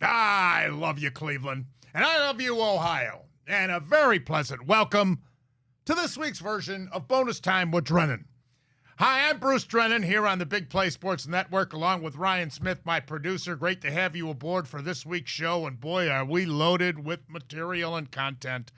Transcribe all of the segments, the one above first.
I love you, Cleveland, and I love you, Ohio, and a very pleasant welcome to this week's version of Bonus Time with Drennan. Hi, I'm Bruce Drennan here on the Big Play Sports Network, along with Ryan Smith, my producer. Great to have you aboard for this week's show, and boy, are we loaded with material and content.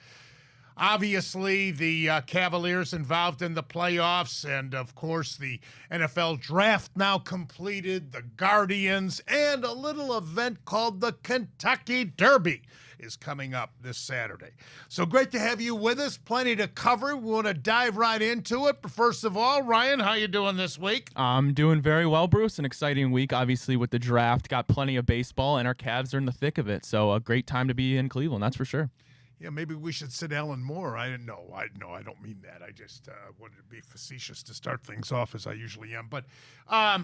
Obviously, the Cavaliers involved in the playoffs, and of course, the NFL draft now completed, the Guardians, and a little event called the Kentucky Derby is coming up this Saturday. So great to have you with us. Plenty to cover. We want to dive right into it. But first of all, Ryan, how you doing this week? I'm doing very well, Bruce. An exciting week, obviously, with the draft. Got plenty of baseball, and our Cavs are in the thick of it. So a great time to be in Cleveland, that's for sure. Yeah, maybe we should sit Alan Moore. I didn't know. I don't mean that. I just wanted to be facetious to start things off as I usually am. But a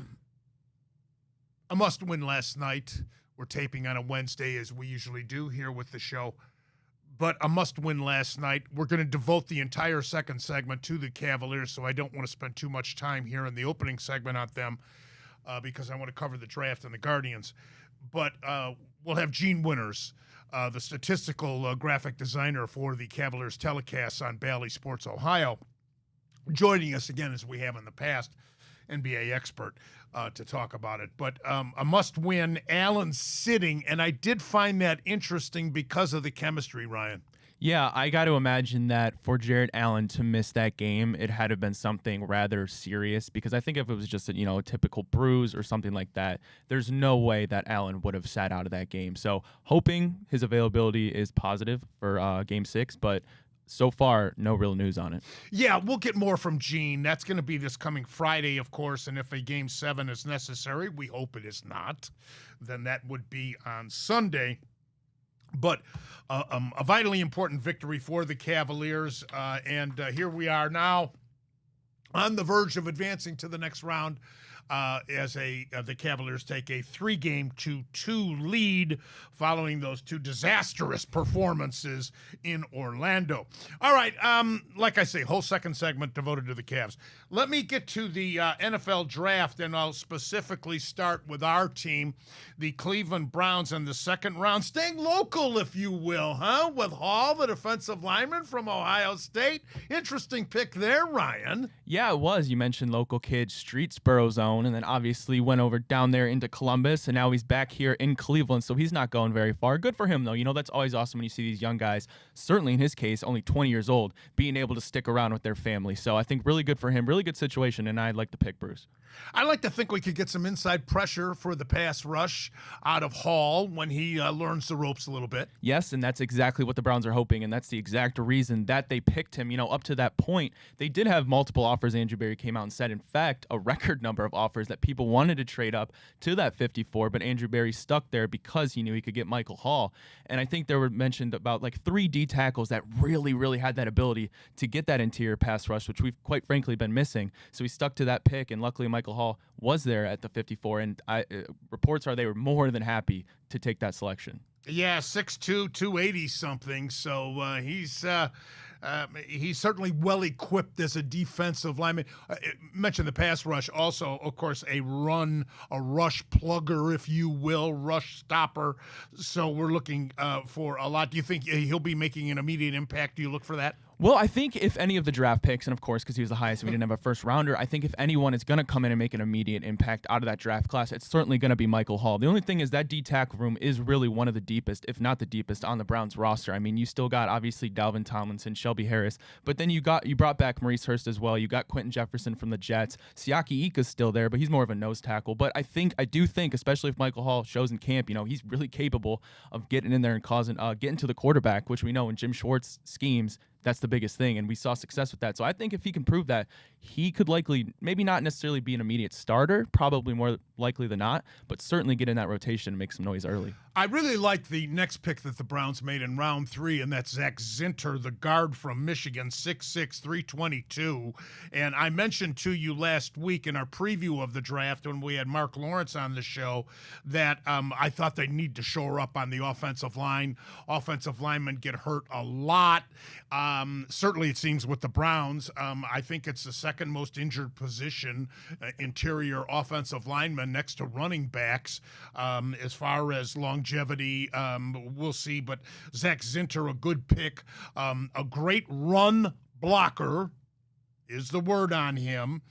must-win last night. We're taping on a Wednesday, as we usually do here with the show. But a must-win last night. We're going to devote the entire second segment to the Cavaliers, so I don't want to spend too much time here in the opening segment on them because I want to cover the draft and the Guardians. But we'll have Gene Winters, the statistical graphic designer for the Cavaliers telecasts on Bally Sports Ohio, joining us again as we have in the past, NBA expert to talk about it. But a must-win, Allen's sitting, and I did find that interesting because of the chemistry, Ryan. Yeah, I got to imagine that for Jared Allen to miss that game, it had to have been something rather serious, because I think if it was just a typical bruise or something like that, there's no way that Allen would have sat out of that game. So hoping his availability is positive for Game 6, but so far, no real news on it. Yeah, we'll get more from Gene. That's going to be this coming Friday, of course, and if a Game 7 is necessary, we hope it is not, then that would be on Sunday. But a vitally important victory for the Cavaliers, and here we are now on the verge of advancing to the next round as the Cavaliers take a 3-game to 2 lead following those two disastrous performances in Orlando. All right, like I say, whole second segment devoted to the Cavs. Let me get to the NFL draft, and I'll specifically start with our team, the Cleveland Browns, in the second round. Staying local, if you will, huh? With Hall, the defensive lineman from Ohio State. Interesting pick there, Ryan. Yeah, it was. You mentioned local kid, Streetsboro zone, and then obviously went over down there into Columbus, and now he's back here in Cleveland, so he's not going very far. Good for him, though. That's always awesome when you see these young guys, certainly in his case, only 20 years old, being able to stick around with their family. So I think really good for him, really good situation, and I'd like to pick Bruce. I like to think we could get some inside pressure for the pass rush out of Hall when he learns the ropes a little bit. Yes, and that's exactly what the Browns are hoping, and that's the exact reason that they picked him. Up to that point, they did have multiple offers. Andrew Berry came out and said, in fact, a record number of offers that people wanted to trade up to that 54, but Andrew Berry stuck there because he knew he could get Michael Hall. And I think there were mentioned about like 3 D tackles that really, really had that ability to get that interior pass rush, which we've quite frankly been missing. So he stuck to that pick, and luckily Michael Hall was there at the 54, and reports are they were more than happy to take that selection. Yeah, 6'2", 280 something. So he's certainly well equipped as a defensive lineman. Mentioned the pass rush, also, of course, a rush plugger, if you will, rush stopper. So we're looking for a lot. Do you think he'll be making an immediate impact? Do you look for that? Well, I think if any of the draft picks, and of course, because he was the highest and we didn't have a first rounder, I think if anyone is going to come in and make an immediate impact out of that draft class, it's certainly going to be Michael Hall. The only thing is that D-tackle room is really one of the deepest, if not the deepest, on the Browns roster. I mean, you still got, obviously, Dalvin Tomlinson, Shelby Harris, but then you brought back Maurice Hurst as well. You got Quentin Jefferson from the Jets. Siaki Ika's still there, but he's more of a nose tackle. But I do think, especially if Michael Hall shows in camp, he's really capable of getting in there and getting to the quarterback, which we know in Jim Schwartz schemes, that's the biggest thing, and we saw success with that. So I think if he can prove that, he could likely, maybe not necessarily be an immediate starter, probably more likely than not, but certainly get in that rotation and make some noise early. I really like the next pick that the Browns made in round 3, and that's Zach Zinter, the guard from Michigan, 6'6", 322. And I mentioned to you last week in our preview of the draft when we had Mark Lawrence on the show that I thought they need to shore up on the offensive line. Offensive linemen get hurt a lot. Certainly it seems with the Browns. I think it's the second most injured position, interior offensive lineman next to running backs, as far as longevity longevity. We'll see. But Zach Zinter, a good pick. A great run blocker is the word on him.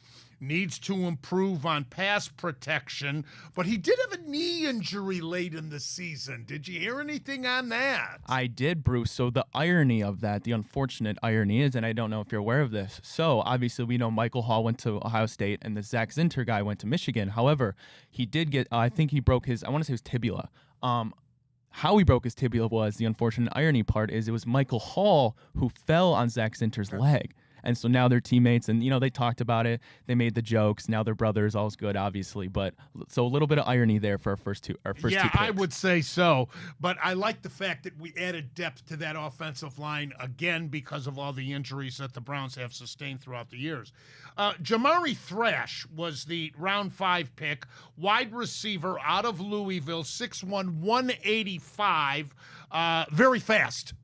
Needs to improve on pass protection, but he did have a knee injury late in the season. Did you hear anything on that? I did, Bruce. So the irony of that, the unfortunate irony is, and I don't know if you're aware of this, so obviously we know Michael Hall went to Ohio State and the Zach Zinter guy went to Michigan. However, he did get, I think he broke his, I want to say it was tibia. How he broke his tibia was, the unfortunate irony part is it was Michael Hall who fell on Zach Zinter's leg. And so now they're teammates, and, they talked about it. They made the jokes. Now they're brothers. All's good, obviously. But so a little bit of irony there for our first two picks. I would say so. But I like the fact that we added depth to that offensive line, again, because of all the injuries that the Browns have sustained throughout the years. Jamari Thrash was the round 5 pick, wide receiver out of Louisville, 6'1", 185, very fast.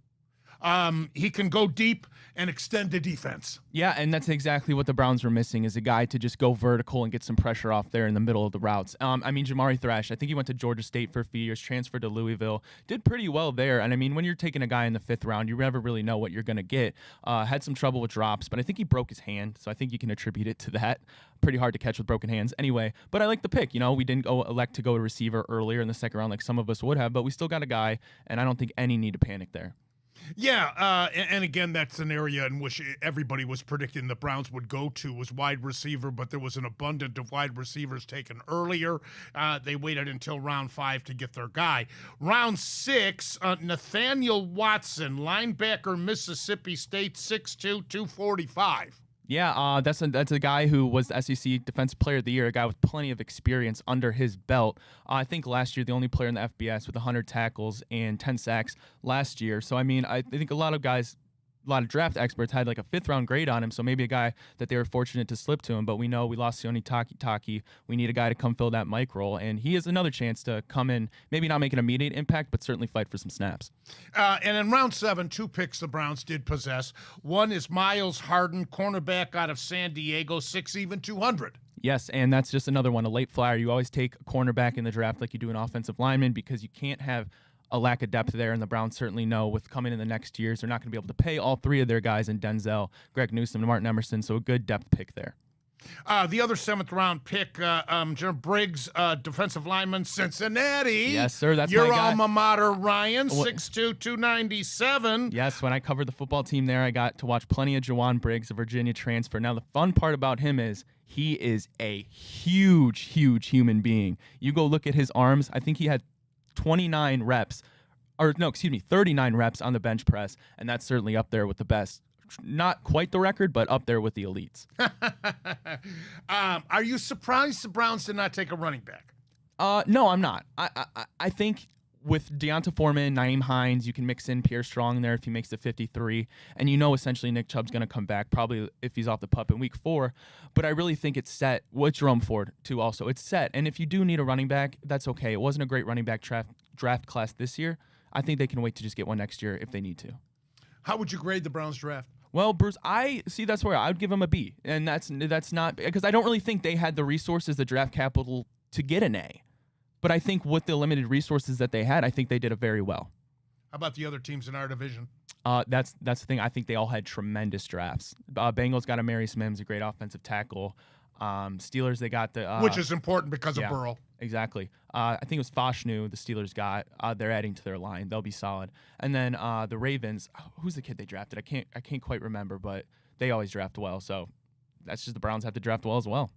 He can go deep and extend the defense. Yeah, and that's exactly what the Browns were missing, is a guy to just go vertical and get some pressure off there in the middle of the routes. Jamari Thrash, I think he went to Georgia State for a few years, transferred to Louisville, did pretty well there. And, when you're taking a guy in the 5th round, you never really know what you're going to get. Had some trouble with drops, but I think he broke his hand, so I think you can attribute it to that. Pretty hard to catch with broken hands. Anyway, but I like the pick. We didn't elect to go to receiver earlier in the 2nd round like some of us would have, but we still got a guy, and I don't think any need to panic there. Yeah, and again, that's an area in which everybody was predicting the Browns would go to was wide receiver, but there was an abundance of wide receivers taken earlier. They waited until round 5 to get their guy. Round 6, Nathaniel Watson, linebacker, Mississippi State, 6'2", 245. Yeah, that's a guy who was the SEC Defensive Player of the Year, a guy with plenty of experience under his belt. I think last year the only player in the FBS with 100 tackles and 10 sacks last year. So, I think a lot of draft experts had like a 5th round grade on him, so maybe a guy that they were fortunate to slip to him. But we know we lost Sione Taki. We need a guy to come fill that Mike role, and he has another chance to come in, maybe not make an immediate impact, but certainly fight for some snaps. And in round 7, 2 picks the Browns did possess. One is Miles Harden, cornerback out of San Diego, 6', 200. Yes, and that's just another one, a late flyer. You always take a cornerback in the draft like you do an offensive lineman because you can't have a lack of depth there, and the Browns certainly know with coming in the next years, they're not going to be able to pay all 3 of their guys in Denzel, Greg Newsome, and Martin Emerson, so a good depth pick there. The other 7th round pick, Jerome Briggs, defensive lineman, Cincinnati. Yes, sir, that's your my guy. alma mater, Ryan, 6'2", 297. Yes, when I covered the football team there, I got to watch plenty of Jawan Briggs, a Virginia transfer. Now, the fun part about him is he is a huge, huge human being. You go look at his arms. I think he had 39 reps on the bench press, and that's certainly up there with the best. Not quite the record, but up there with the elites. Are you surprised the Browns did not take a running back? No, I'm not. I think with Deonta Foreman, Naeem Hines, you can mix in Pierre Strong there if he makes the 53, and essentially Nick Chubb's going to come back, probably if he's off the pup in week 4, but I really think it's set. With Jerome Ford, too, also. It's set, and if you do need a running back, that's okay. It wasn't a great running back draft class this year. I think they can wait to just get one next year if they need to. How would you grade the Browns draft? Well, Bruce, that's where I would give them a B, and that's not because I don't really think they had the resources, the draft capital to get an A. But I think with the limited resources that they had, I think they did it very well. How about the other teams in our division? That's the thing. I think they all had tremendous drafts. Bengals got a Marius Mims, a great offensive tackle. Steelers, they got the which is important because of Burrow. Exactly. I think it was Fashanu the Steelers got. They're adding to their line. They'll be solid. And then the Ravens. Who's the kid they drafted? I can't quite remember, but they always draft well. So that's just the Browns have to draft well as well.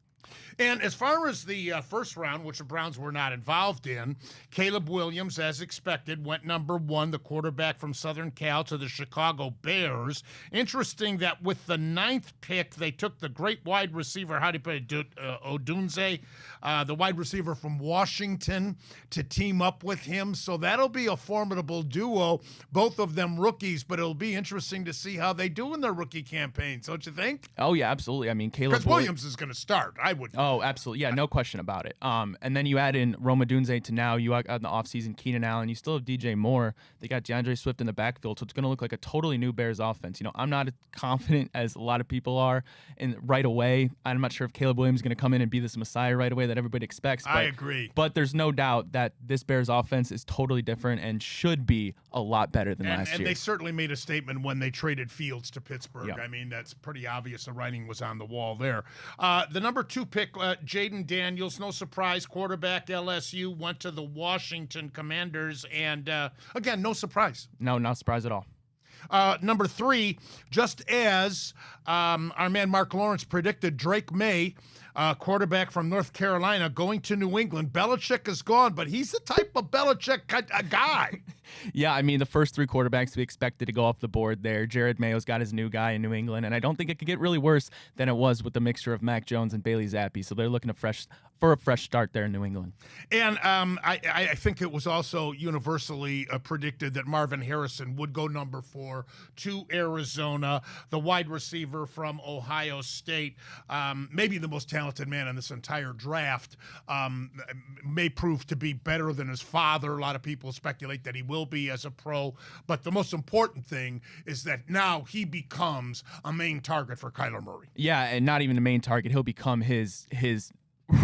And as far as the first round, which the Browns were not involved in, Caleb Williams, as expected, went number 1, the quarterback from Southern Cal, to the Chicago Bears. Interesting that with the 9th pick, they took the great wide receiver, Odunze, the wide receiver from Washington, to team up with him. So that'll be a formidable duo, both of them rookies, but it'll be interesting to see how they do in their rookie campaigns, don't you think? Oh, yeah, absolutely. Caleb Williams is going to start. I would. Oh, absolutely. Yeah, no question about it. And then you add in Roma Dunze to now, you add in the offseason Keenan Allen, you still have DJ Moore. They got DeAndre Swift in the backfield, so it's going to look like a totally new Bears offense. I'm not as confident as a lot of people are right away. I'm not sure if Caleb Williams is going to come in and be this messiah right away that everybody expects. But, I agree. But there's no doubt that this Bears offense is totally different and should be a lot better than last year. And they certainly made a statement when they traded Fields to Pittsburgh. Yep. I mean, that's pretty obvious. The writing was on the wall there. The number 2 pick, Jaden Daniels, no surprise, quarterback, LSU, went to the Washington Commanders, and again, no surprise. No, not surprised at all. Number 3, just as our man Mark Lawrence predicted, Drake May, quarterback from North Carolina, going to New England. Belichick is gone, but he's the type of Belichick guy. Yeah, I mean, the first 3 quarterbacks we expected to go off the board there. Jared Mayo's got his new guy in New England, and I don't think it could get really worse than it was with the mixture of Mac Jones and Bailey Zappi. So they're looking for a fresh start there in New England. And I think it was also universally predicted that Marvin Harrison would go number 4 to Arizona, the wide receiver from Ohio State, maybe the most talented man in this entire draft, may prove to be better than his father. A lot of people speculate that he will be as a pro, but the most important thing is that now he becomes a main target for Kyler Murray. Yeah, and not even a main target. He'll become his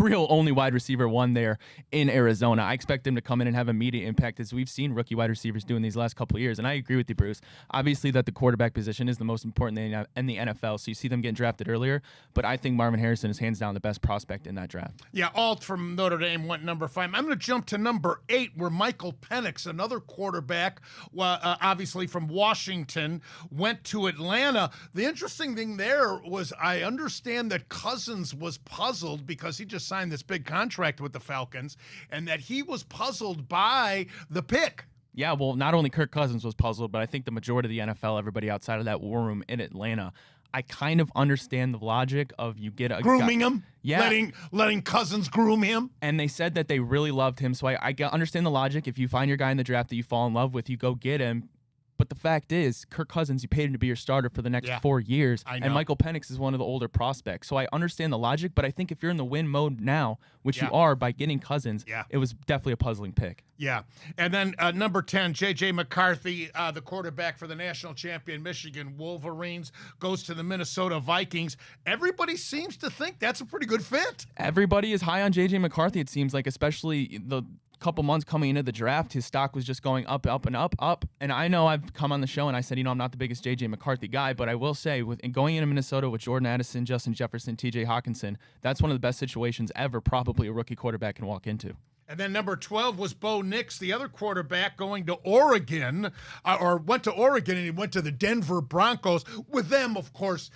real only wide receiver one there in Arizona. I expect him to come in and have immediate impact, as we've seen rookie wide receivers doing these last couple of years. And I agree with you, Bruce. Obviously that the quarterback position is the most important thing in the NFL, so you see them getting drafted earlier. But I think Marvin Harrison is hands down the best prospect in that draft. Yeah, Alt from Notre Dame went number 5. I'm going to jump to number 8, where Michael Penix, another quarterback, obviously from Washington, went to Atlanta. The interesting thing there was I understand that Cousins was puzzled because he just signed this big contract with the Falcons, and that he was puzzled by the pick. Yeah, well, not only Kirk Cousins was puzzled, but I think the majority of the NFL, everybody outside of that war room in Atlanta, I kind of understand the logic of you get a grooming him, yeah, letting Cousins groom him. And they said that they really loved him, so I understand the logic. If you find your guy in the draft that you fall in love with, you go get him. But the fact is, Kirk Cousins, you paid him to be your starter for the next 4 years. And Michael Penix is one of the older prospects. So I understand the logic, but I think if you're in the win mode now, which you are by getting Cousins, it was definitely a puzzling pick. Yeah. And then number 10, J.J. McCarthy, the quarterback for the national champion Michigan Wolverines, goes to the Minnesota Vikings. Everybody seems to think that's a pretty good fit. Everybody is high on J.J. McCarthy, it seems like, especially the couple months coming into the draft. His stock was just going up, up, and up, up. And I know I've come on the show and I said, I'm not the biggest J.J. McCarthy guy, but I will say, going into Minnesota with Jordan Addison, Justin Jefferson, T.J. Hawkinson, that's one of the best situations ever probably a rookie quarterback can walk into. And then number 12 was Bo Nix, the other quarterback, going to Oregon, or went to Oregon, and he went to the Denver Broncos. With them, of course,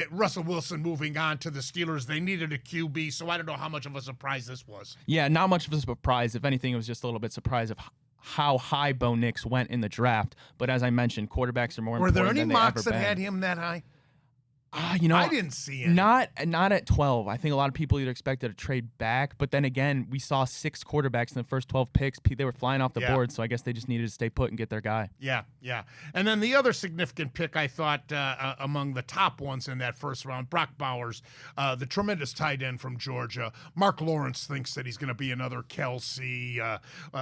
Russell Wilson moving on to the Steelers. They needed a QB, so I don't know how much of a surprise this was. Yeah, not much of a surprise. If anything, it was just a little bit surprise of how high Bo Nix went in the draft. But as I mentioned, quarterbacks are more important than they ever been. Were there any mocks that had him that high? I didn't see it. Not at 12. I think a lot of people either expected a trade back, but then again, we saw 6 quarterbacks in the first 12 picks. They were flying off the board, so I guess they just needed to stay put and get their guy. Yeah. And then the other significant pick, I thought, among the top ones in that first round, Brock Bowers, the tremendous tight end from Georgia. Mark Lawrence thinks that he's going to be another Kelsey,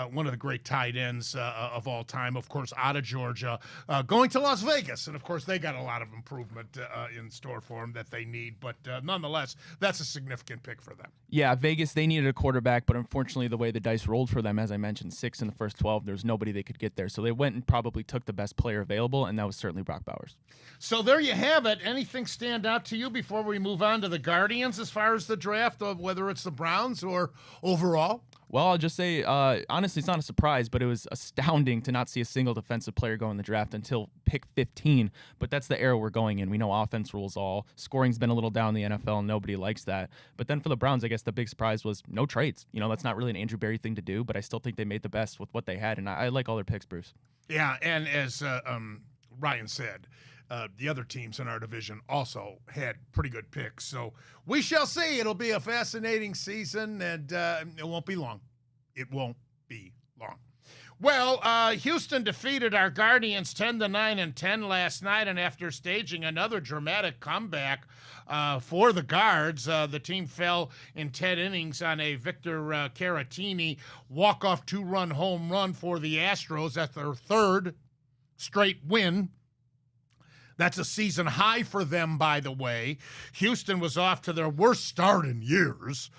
one of the great tight ends of all time, of course, out of Georgia, going to Las Vegas. And, of course, they got a lot of improvement in store for them that they need, but nonetheless, that's a significant pick for them. Yeah, Vegas, they needed a quarterback, but unfortunately the way the dice rolled for them, as I mentioned, 6 in the first 12, there's nobody they could get there, so they went and probably took the best player available, and that was certainly Brock Bowers. So there you have it. Anything stand out to you before we move on to the Guardians as far as the draft, of whether it's the Browns or overall? Well, I'll just say, honestly, it's not a surprise, but it was astounding to not see a single defensive player go in the draft until pick 15. But that's the era we're going in. We know offense rules all. Scoring's been a little down in the NFL, and nobody likes that. But then for the Browns, I guess the big surprise was no trades. That's not really an Andrew Berry thing to do, but I still think they made the best with what they had, and I like all their picks, Bruce. Yeah, and as Ryan said, the other teams in our division also had pretty good picks. So we shall see. It'll be a fascinating season, and it won't be long. It won't be long. Well, Houston defeated our Guardians 10-9 and 10 last night, and after staging another dramatic comeback for the Guards, the team fell in 10 innings on a Victor Caratini walk-off two-run home run for the Astros. That's their third straight win. That's a season high for them, by the way. Houston was off to their worst start in years.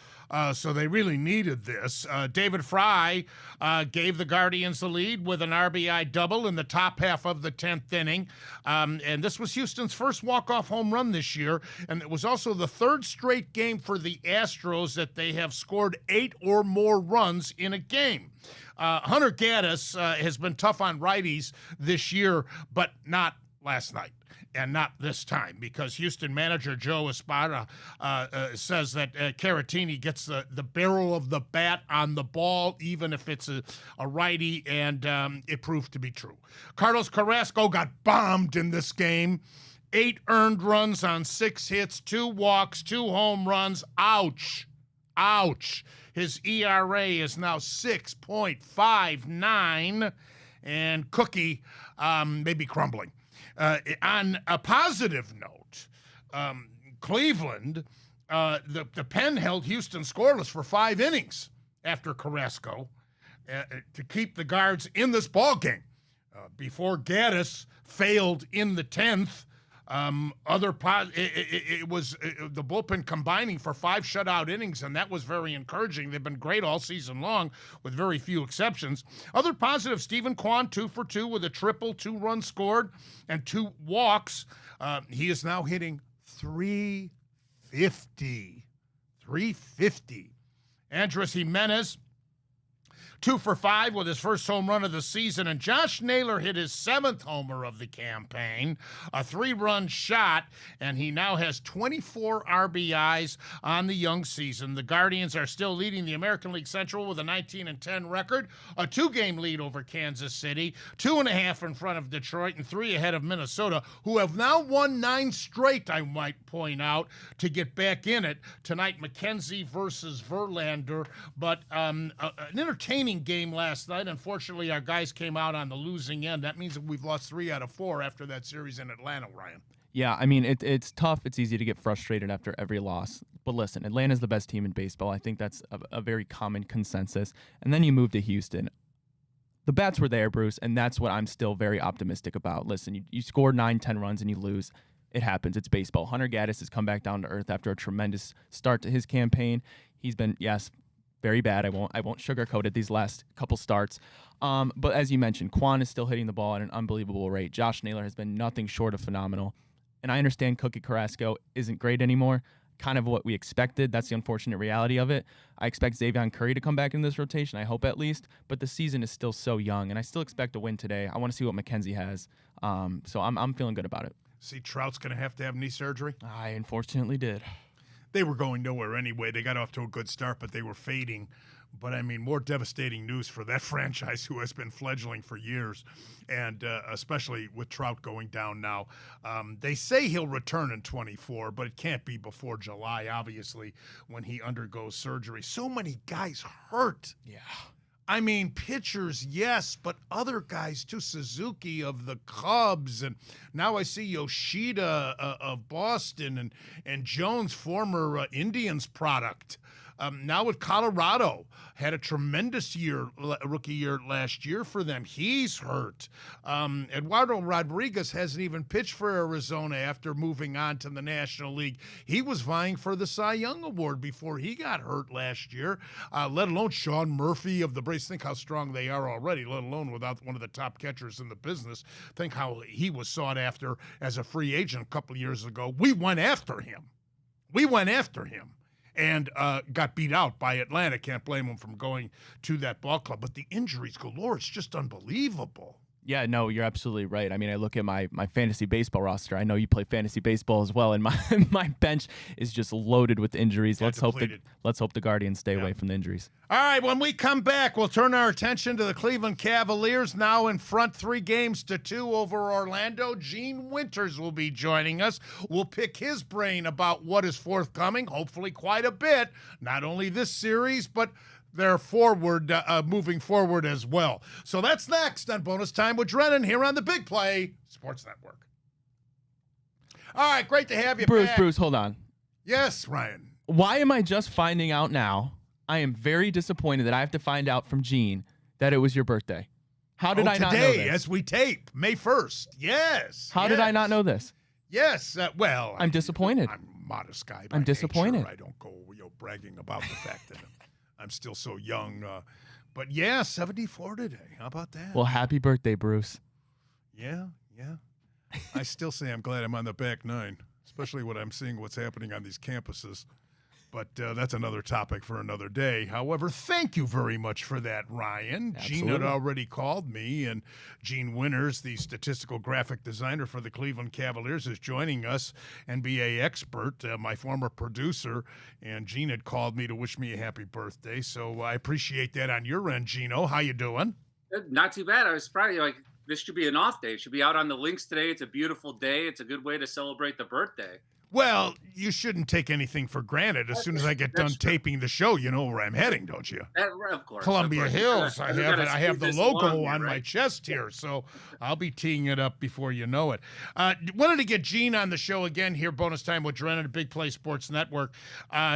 So they really needed this. David Fry gave the Guardians the lead with an RBI double in the top half of the 10th inning. And this was Houston's first walk-off home run this year. And it was also the third straight game for the Astros that they have scored 8 or more runs in a game. Hunter Gaddis has been tough on righties this year, but not last night. And not this time, because Houston manager Joe Espada says that Caratini gets the barrel of the bat on the ball, even if it's a righty, and it proved to be true. Carlos Carrasco got bombed in this game. 8 earned runs on 6 hits, 2 walks, 2 home runs. Ouch. Ouch. His ERA is now 6.59, and Cookie may be crumbling. On a positive note, Cleveland, the Pen held Houston scoreless for 5 innings after Carrasco to keep the Guards in this ball game. Before Gaddis failed in the 10th, it was the bullpen combining for 5 shutout innings, and that was very encouraging. They've been great all season long, with very few exceptions. Other positives: Stephen Kwan 2 for 2 with a triple, 2 runs scored, and 2 walks. He is now hitting 350. Andres Jimenez 2 for 5 with his first home run of the season, and Josh Naylor hit his 7th homer of the campaign, a 3-run shot, and he now has 24 RBIs on the young season. The Guardians are still leading the American League Central with a 19-10 record, a 2-game lead over Kansas City, 2.5 in front of Detroit, and 3 ahead of Minnesota, who have now won 9 straight, I might point out, to get back in it. Tonight, McKenzie versus Verlander, but an entertaining game last night. Unfortunately, our guys came out on the losing end. That means that we've lost 3 out of 4 after that series in Atlanta, Ryan. Yeah, I mean, it's tough. It's easy to get frustrated after every loss. But listen, Atlanta's the best team in baseball. I think that's a very common consensus. And then you move to Houston. The bats were there, Bruce, and that's what I'm still very optimistic about. Listen, you score 9-10 runs and you lose. It happens. It's baseball. Hunter Gaddis has come back down to earth after a tremendous start to his campaign. He's been, yes, very bad. I won't sugarcoat it these last couple starts. But as you mentioned, Kwan is still hitting the ball at an unbelievable rate. Josh Naylor has been nothing short of phenomenal. And I understand Cookie Carrasco isn't great anymore. Kind of what we expected. That's the unfortunate reality of it. I expect Xavier Curry to come back in this rotation, I hope at least. But the season is still so young, and I still expect a win today. I want to see what McKenzie has. So I'm feeling good about it. See, Trout's going to have knee surgery? I unfortunately did. They were going nowhere anyway. They got off to a good start, but they were fading. But, I mean, more devastating news for that franchise who has been fledgling for years, and especially with Trout going down now. They say he'll return in 24, but it can't be before July, obviously, when he undergoes surgery. So many guys hurt. Yeah. I mean, pitchers, yes, but other guys too. Suzuki of the Cubs, and now I see Yoshida of Boston, and Jones, former Indians product. Now with Colorado, had a tremendous rookie year last year for them. He's hurt. Eduardo Rodriguez hasn't even pitched for Arizona after moving on to the National League. He was vying for the Cy Young Award before he got hurt last year, let alone Sean Murphy of the Braves. Think how strong they are already, let alone without one of the top catchers in the business. Think how he was sought after as a free agent a couple of years ago. We went after him. And got beat out by Atlanta. Can't blame him from going to that ball club. But the injuries galore, it's just unbelievable. Yeah, no, you're absolutely right. I mean, I look at my fantasy baseball roster. I know you play fantasy baseball as well, and my bench is just loaded with injuries. Let's hope the Guardians stay away from the injuries. All right, when we come back, we'll turn our attention to the Cleveland Cavaliers, now in front 3-2 over Orlando. Gene Winters will be joining us. We'll pick his brain about what is forthcoming, hopefully quite a bit, not only this series, but their forward, moving forward as well. So that's next on Bonus Time with Drennan here on the Big Play Sports Network. All right, great to have you back. Bruce, hold on. Yes, Ryan. Why am I just finding out now? I am very disappointed that I have to find out from Gene that it was your birthday. How did I not know this? Today, as we tape, May 1st. Yes. How did I not know this? Yes. I'm disappointed. I'm a modest guy. I'm disappointed. Nature. I don't go bragging about the fact that I'm still so young. But yeah, 74 today. How about that? Well, happy birthday, Bruce. Yeah. I still say I'm glad I'm on the back nine, especially when I'm seeing what's happening on these campuses. But that's another topic for another day. However, thank you very much for that, Ryan. Absolutely. Gene had already called me, and Gene Winters, the statistical graphic designer for the Cleveland Cavaliers, is joining us, NBA expert, my former producer, and Gene had called me to wish me a happy birthday. So I appreciate that on your end, Gino. How you doing? Not too bad. I was probably like, this should be an off day. It should be out on the links today. It's a beautiful day. It's a good way to celebrate the birthday. Well, you shouldn't take anything for granted. As soon as I get done taping the show, you know where I'm heading, don't you? Of course. Columbia Hills. I have the logo on right? my chest here, so I'll be teeing it up before you know it. Wanted to get Gene on the show again here, Bonus Time with Drennan at Big Play Sports Network,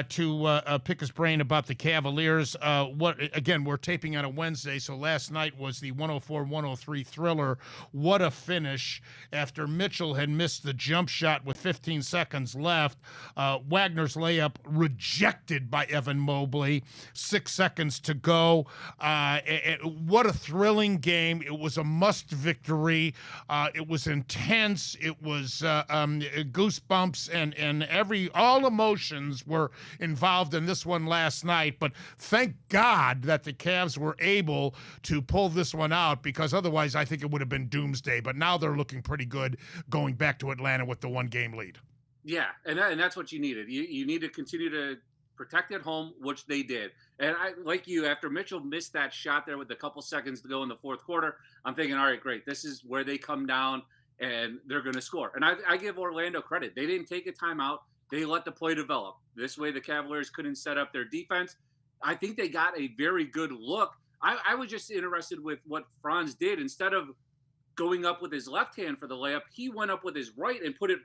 to pick his brain about the Cavaliers. We're taping on a Wednesday, so last night was the 104-103 thriller. What a finish after Mitchell had missed the jump shot with 15 seconds left. Wagner's layup rejected by Evan Mobley. 6 seconds to go. What a thrilling game. It was a must victory. It was intense. It was goosebumps and all emotions were involved in this one last night. But thank God that the Cavs were able to pull this one out, because otherwise I think it would have been doomsday. But now they're looking pretty good going back to Atlanta with the 1-game lead. Yeah, and that's what you needed. You need to continue to protect at home, which they did. And I, like you, after Mitchell missed that shot there with a couple seconds to go in the fourth quarter, I'm thinking, all right, great. This is where they come down and they're going to score. And I give Orlando credit. They didn't take a timeout. They let the play develop. This way the Cavaliers couldn't set up their defense. I think they got a very good look. I was just interested with what Franz did. Instead of going up with his left hand for the layup, he went up with his right and put it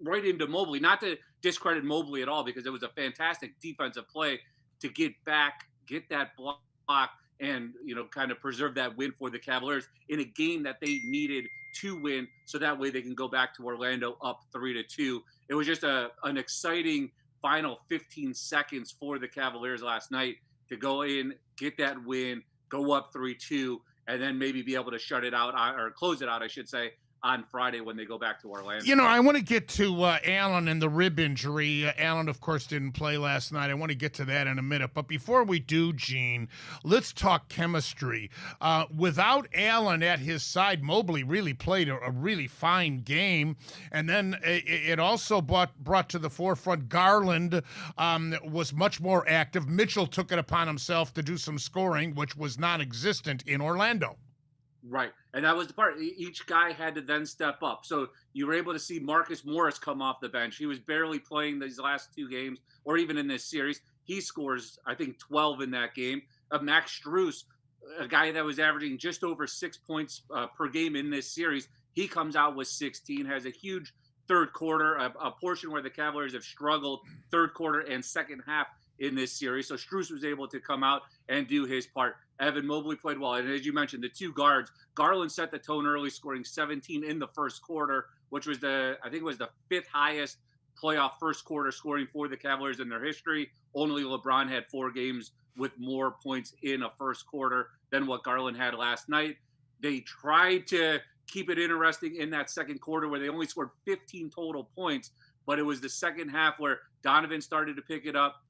right into Mobley. Not to discredit Mobley at all, because it was a fantastic defensive play to get back, get that block, and kind of preserve that win for the Cavaliers in a game that they needed to win, so that way they can go back to Orlando up 3-2. It was just an exciting final 15 seconds for the Cavaliers last night to go in, get that win, go up 3-2, and then maybe be able to shut it out, or close it out, I should say, on Friday when they go back to Orlando. I want to get to Allen and the rib injury. Allen, of course, didn't play last night. I want to get to that in a minute. But before we do, Gene, let's talk chemistry. Without Allen at his side, Mobley really played a really fine game. And then it also brought to the forefront Garland was much more active. Mitchell took it upon himself to do some scoring, which was non-existent in Orlando. Right. And that was the part. Each guy had to then step up. So you were able to see Marcus Morris come off the bench. He was barely playing these last two games, or even in this series. He scores, I think, 12 in that game. Max Strus, a guy that was averaging just over 6 points per game in this series, he comes out with 16, has a huge third quarter, a portion where the Cavaliers have struggled third quarter and second half in this series. So Strus was able to come out and do his part. Evan Mobley played well. And as you mentioned, the two guards, Garland set the tone early, scoring 17 in the first quarter, which was the fifth highest playoff first quarter scoring for the Cavaliers in their history. Only LeBron had 4 games with more points in a first quarter than what Garland had last night. They tried to keep it interesting in that second quarter where they only scored 15 total points, but it was the second half where Donovan started to pick it up.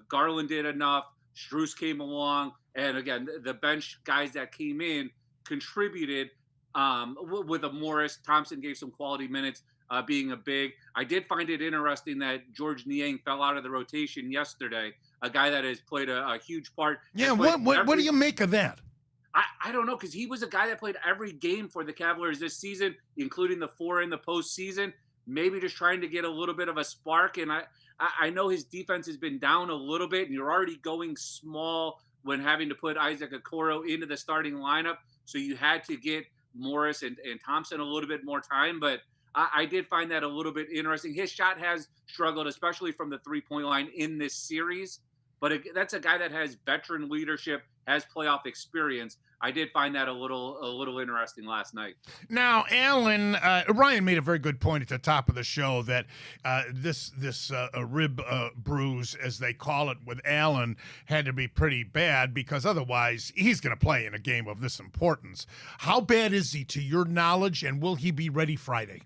Garland did enough. Strus came along. And again, the bench guys that came in contributed with a Morris. Thompson gave some quality minutes, being a big. I did find it interesting that George Niang fell out of the rotation yesterday, a guy that has played a huge part. Yeah, what do you make of that? I don't know, because he was a guy that played every game for the Cavaliers this season, including the 4 in the postseason. maybe just trying to get a little bit of a spark. And I know his defense has been down a little bit, and you're already going small when having to put Isaac Okoro into the starting lineup. So you had to get Morris and Thompson a little bit more time. But I did find that a little bit interesting. His shot has struggled, especially from the 3-point line in this series. But that's a guy that has veteran leadership, has playoff experience. I did find that a little interesting last night. Now, Allen, Ryan made a very good point at the top of the show that this rib bruise, as they call it, with Allen had to be pretty bad because otherwise he's going to play in a game of this importance. How bad is he, to your knowledge, and will he be ready Friday?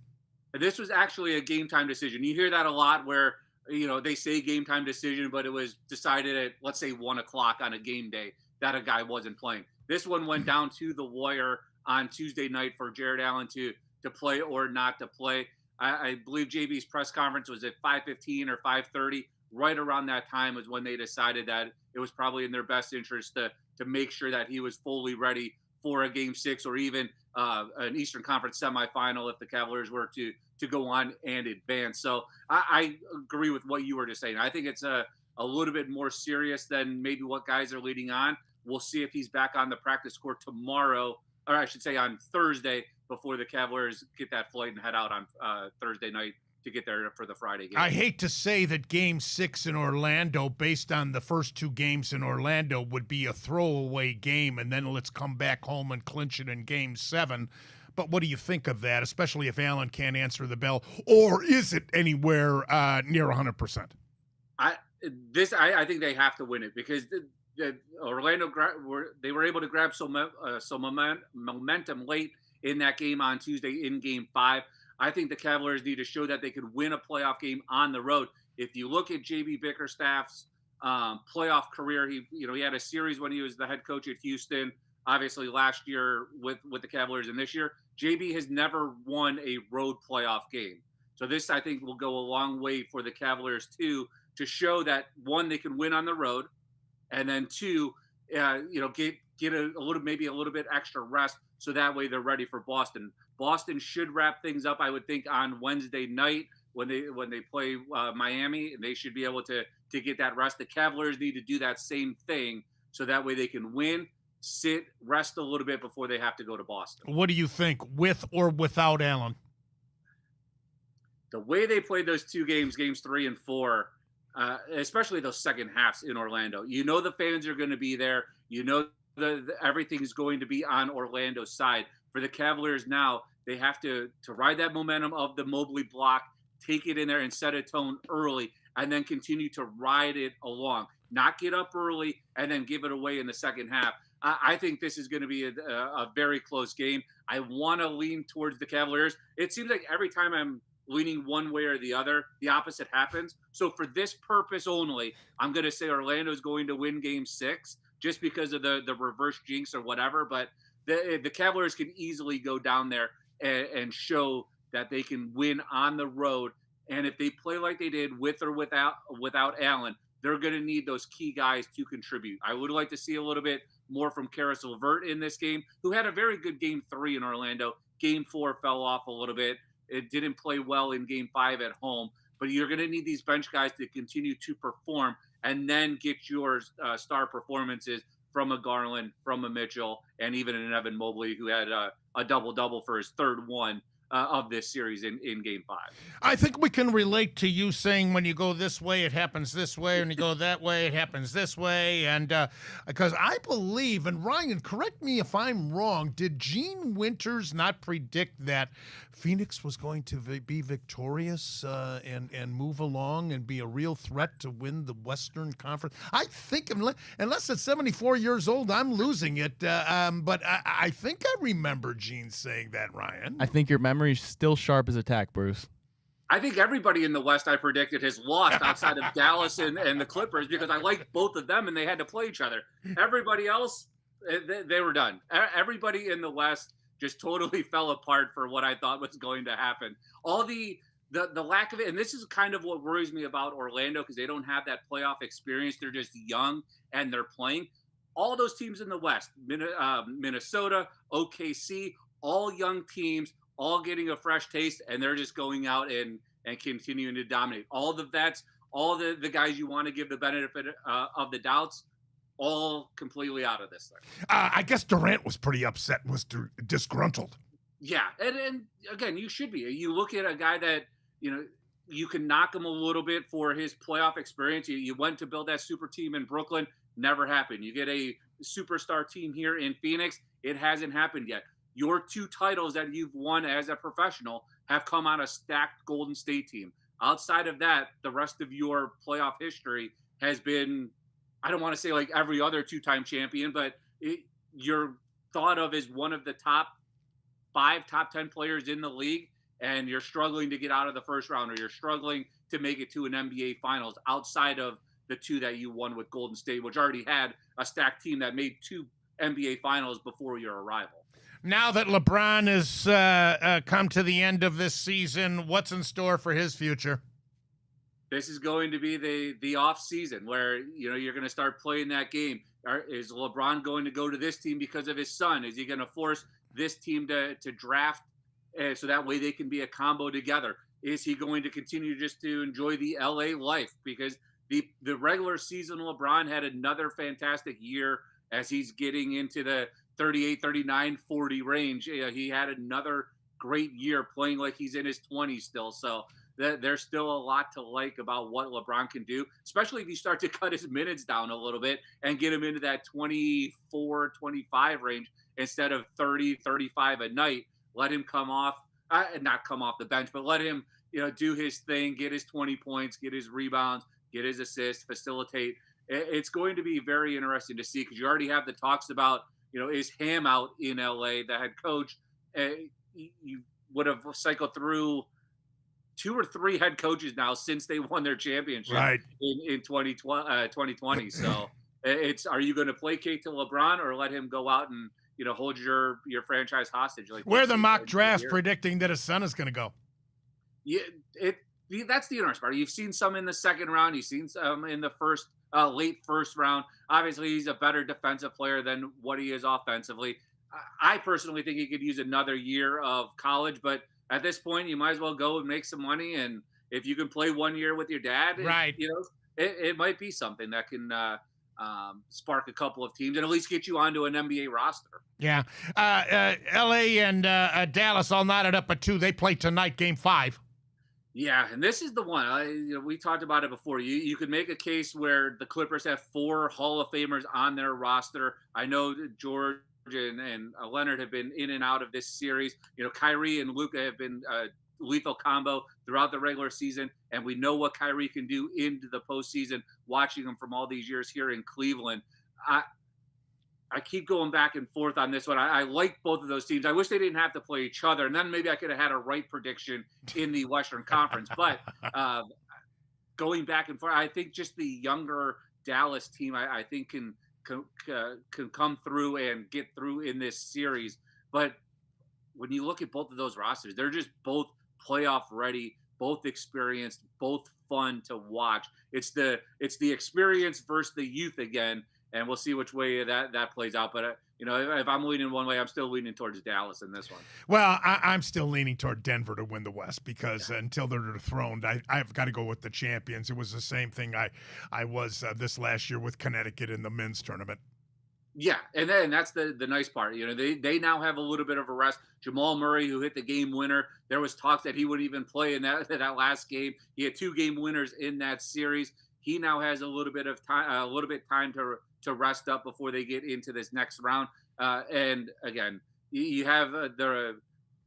This was actually a game time decision. You hear that a lot where, they say game time decision, but it was decided at, let's say, 1 o'clock on a game day that a guy wasn't playing. This one went down to the wire on Tuesday night for Jared Allen to play or not to play. I believe JB's press conference was at 5:15 or 5:30. Right around that time was when they decided that it was probably in their best interest to make sure that he was fully ready for a Game 6 or even an Eastern Conference semifinal if the Cavaliers were to go on and advance. So I agree with what you were just saying. I think it's a little bit more serious than maybe what guys are leading on. We'll see if he's back on the practice court tomorrow, or I should say on Thursday, before the Cavaliers get that flight and head out on Thursday night to get there for the Friday game. I hate to say that Game 6 in Orlando, based on the first 2 games in Orlando, would be a throwaway game, and then let's come back home and clinch it in Game 7. But what do you think of that, especially if Allen can't answer the bell, or is it anywhere near 100%? I think they have to win it because Orlando they were able to grab some momentum late in that game on Tuesday in Game 5. I think the Cavaliers need to show that they could win a playoff game on the road. If you look at JB Bickerstaff's playoff career, he had a series when he was the head coach at Houston. Obviously, last year with the Cavaliers, and this year, JB has never won a road playoff game. So this, I think, will go a long way for the Cavaliers too, to show that, one, they can win on the road, and then two, get a little bit extra rest, so that way they're ready for Boston. Boston should wrap things up, I would think, on Wednesday night when they play Miami, and they should be able to get that rest. The Cavaliers need to do that same thing, so that way they can win, sit, rest a little bit before they have to go to Boston. What do you think, with or without Allen? The way they played those 2 games, Games 3 and 4, especially those second halves in Orlando, the fans are going to be there. Everything's going to be on Orlando's side. For the Cavaliers now, they have to ride that momentum of the Mobley block, take it in there and set a tone early, and then continue to ride it along. Not get up early and then give it away in the second half. I think this is going to be a very close game. I want to lean towards the Cavaliers. It seems like every time I'm leaning one way or the other, the opposite happens. So for this purpose only, I'm going to say Orlando is going to win Game 6 just because of the reverse jinx or whatever. But the Cavaliers can easily go down there and show that they can win on the road. And if they play like they did with or without Allen, they're going to need those key guys to contribute. I would like to see a little bit more from Karis LeVert in this game, who had a very good Game 3 in Orlando. Game 4 fell off a little bit. It didn't play well in Game 5 at home. But you're going to need these bench guys to continue to perform and then get your star performances from a Garland, from a Mitchell, and even an Evan Mobley, who had a double-double for his third one of this series in Game 5. I think we can relate to you saying when you go this way, it happens this way. When you go that way, it happens this way. And because I believe, and Ryan, correct me if I'm wrong, did Gene Winters not predict that Phoenix was going to be victorious and move along and be a real threat to win the Western Conference? I think, unless it's 74 years old, I'm losing it. But I think I remember Gene saying that, Ryan. I think your memory's still sharp as a tack, Bruce. I think everybody in the West I predicted has lost outside of Dallas and the Clippers, because I liked both of them and they had to play each other. Everybody else, they were done. Everybody in the West just totally fell apart for what I thought was going to happen. All the lack of it, and this is kind of what worries me about Orlando, because they don't have that playoff experience. They're just young and they're playing. All those teams in the West, Minnesota, OKC, all young teams, all getting a fresh taste, and they're just going out and continuing to dominate. All the vets, all the guys you want to give the benefit of the doubts, all completely out of this thing. I guess Durant was pretty upset, was disgruntled. Yeah, and again, you should be. You look at a guy that, you can knock him a little bit for his playoff experience. You went to build that super team in Brooklyn, never happened. You get a superstar team here in Phoenix, it hasn't happened yet. Your 2 titles that you've won as a professional have come on a stacked Golden State team. Outside of that, the rest of your playoff history has been, I don't want to say like every other 2-time champion, but you're thought of as one of the top 5, top 10 players in the league, and you're struggling to get out of the first round, or you're struggling to make it to an NBA Finals outside of the 2 that you won with Golden State, which already had a stacked team that made 2 NBA Finals before your arrival. Now that LeBron has come to the end of this season, what's in store for his future? This is going to be the off season where you're going to start playing that game. Is LeBron going to go to this team because of his son? Is he going to force this team to draft so that way they can be a combo together? Is he going to continue just to enjoy the LA life? Because the regular season LeBron had another fantastic year as he's getting into the 38, 39, 40 range. He had another great year playing like he's in his 20s still. So there's still a lot to like about what LeBron can do, especially if you start to cut his minutes down a little bit and get him into that 24, 25 range instead of 30, 35 a night. Let him not come off the bench, but let him, do his thing, get his 20 points, get his rebounds, get his assists, facilitate. It's going to be very interesting to see, because you already have the talks about, is Ham out in LA, the head coach? You would have cycled through 2 or 3 head coaches now since they won their championship in 2020. So are you going to placate to LeBron, or let him go out and hold your franchise hostage? Like, where the mock draft predicting that his son is going to go? Yeah, that's the interesting part. You've seen some in the second round. You've seen some in the late first round. Obviously, he's a better defensive player than what he is offensively. I personally think he could use another year of college, but at this point, you might as well go and make some money. And if you can play 1 year with your dad, right, it might be something that can spark a couple of teams and at least get you onto an NBA roster. Yeah. LA and Dallas all knotted up at 2. They play tonight, game 5. Yeah, and this is the one. We talked about it before. You could make a case where the Clippers have 4 Hall of Famers on their roster. I know that George and Leonard have been in and out of this series. Kyrie and Luka have been lethal combo throughout the regular season, and we know what Kyrie can do into the postseason, watching him from all these years here in Cleveland. I keep going back and forth on this one. I like both of those teams. I wish they didn't have to play each other, and then maybe I could have had a right prediction in the Western Conference. But going back and forth, I think just the younger Dallas team, I think can come through and get through in this series. But when you look at both of those rosters, they're just both playoff ready, both experienced, both fun to watch. It's the experience versus the youth again. And we'll see which way that plays out. But, if I'm leaning one way, I'm still leaning towards Dallas in this one. Well, I'm still leaning toward Denver to win the West, because until they're dethroned, I've got to go with the champions. It was the same thing I was this last year with Connecticut in the men's tournament. Yeah, and then that's the nice part. They now have a little bit of a rest. Jamal Murray, who hit the game winner, there was talk that he wouldn't even play in that last game. He had 2 game winners in that series. He now has a little bit time to rest up before they get into this next round. And again, you have the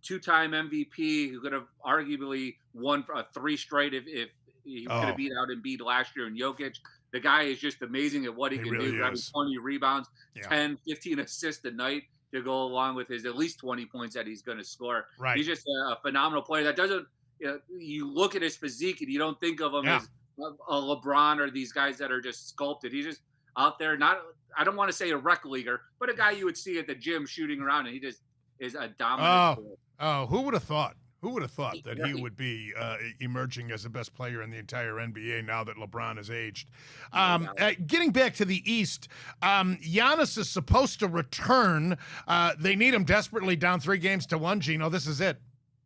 2-time MVP who could have arguably won 3 straight if he could have beat out Embiid last year, and Jokic. The guy is just amazing at what he can really do, grabbing 20 rebounds, 10, 15 assists a night to go along with his at least 20 points that he's going to score. Right. He's just a phenomenal player that doesn't, you look at his physique and you don't think of him as a LeBron or these guys that are just sculpted. He's just out there, I don't want to say a rec leaguer, but a guy you would see at the gym shooting around, and he just is a dominant player. Oh, who would have thought? Who would have thought that he would be emerging as the best player in the entire NBA now that LeBron has aged? Getting back to the East, Giannis is supposed to return. They need him desperately, down 3-1. Gino, this is it.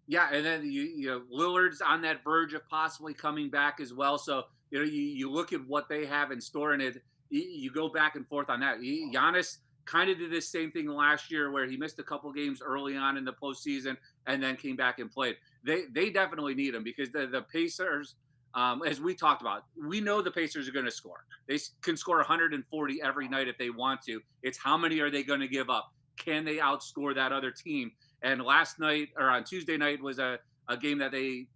Yeah, and then Lillard's on that verge of possibly coming back as well. So you look at what they have in store, and you go back and forth on that. Giannis kind of did this same thing last year, where he missed a couple games early on in the postseason, and then came back and played. They definitely need him, because the Pacers, as we talked about, we know the Pacers are going to score. They can score 140 every night if they want to. It's how many are they going to give up? Can they outscore that other team? And last night, or on Tuesday night, was a game that they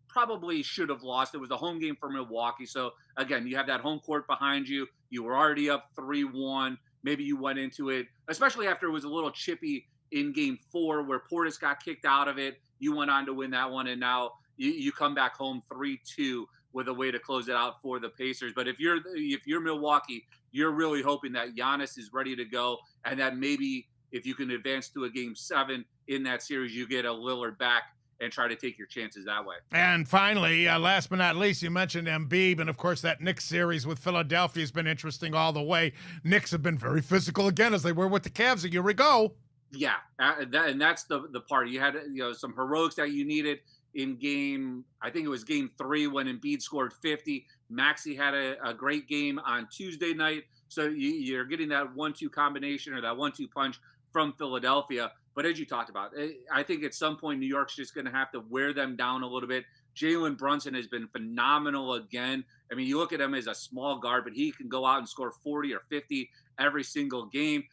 probably should have lost. It was a home game for Milwaukee. So again, you have that home court behind you. You were already up 3-1. Maybe you went into it, especially after it was a little chippy in game 4, where Portis got kicked out of it. You went on to win that one, and now you come back home 3-2 with a way to close it out for the Pacers. But if you're Milwaukee, you're really hoping that Giannis is ready to go, and that maybe if you can advance to a game 7 in that series, you get a Lillard back and try to take your chances that way. And finally, last but not least, you mentioned Embiid, and of course that Knicks series with Philadelphia has been interesting all the way. Knicks have been very physical again, as they were with the Cavs a year ago. Yeah, and that's the part. You had some heroics that you needed in I think it was game 3 when Embiid scored 50. Maxey had a great game on Tuesday night. So you're getting that 1-2 combination, or that 1-2 punch from Philadelphia. But as you talked about, I think at some point New York's just going to have to wear them down a little bit. Jalen Brunson has been phenomenal again. I mean, you look at him as a small guard, but he can go out and score 40 or 50 every single game.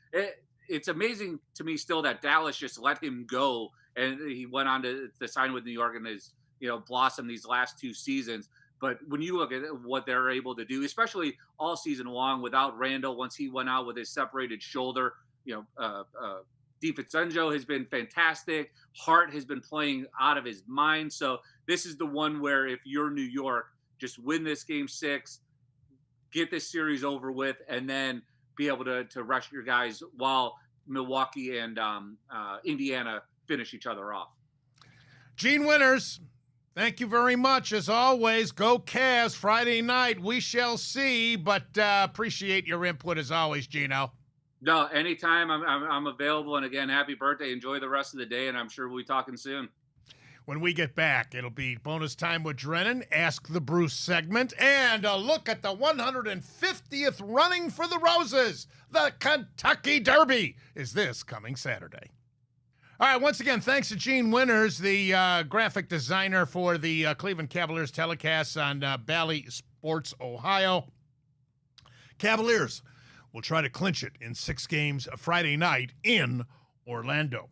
It's amazing to me still that Dallas just let him go, and he went on to sign with New York and has blossomed these last 2 seasons. But when you look at what they're able to do, especially all season long without Randall, once he went out with his separated shoulder, DiVincenzo has been fantastic. Hart has been playing out of his mind. So this is the one where, if you're New York, just win this game 6, get this series over with, and then be able to rush your guys while Milwaukee and Indiana finish each other off. Gene Winters, thank you very much. As always, go Cavs Friday night. We shall see, but appreciate your input as always, Gino. No, anytime. I'm available. And again, happy birthday. Enjoy the rest of the day, and I'm sure we'll be talking soon. When we get back, it'll be Bonus Time with Drennan, Ask the Bruce segment, and a look at the 150th running for the Roses. The Kentucky Derby is this coming Saturday. All right, once again, thanks to Gene Winters, the graphic designer for the Cleveland Cavaliers telecasts on Bally Sports Ohio. Cavaliers will try to clinch it in 6 games Friday night in Orlando.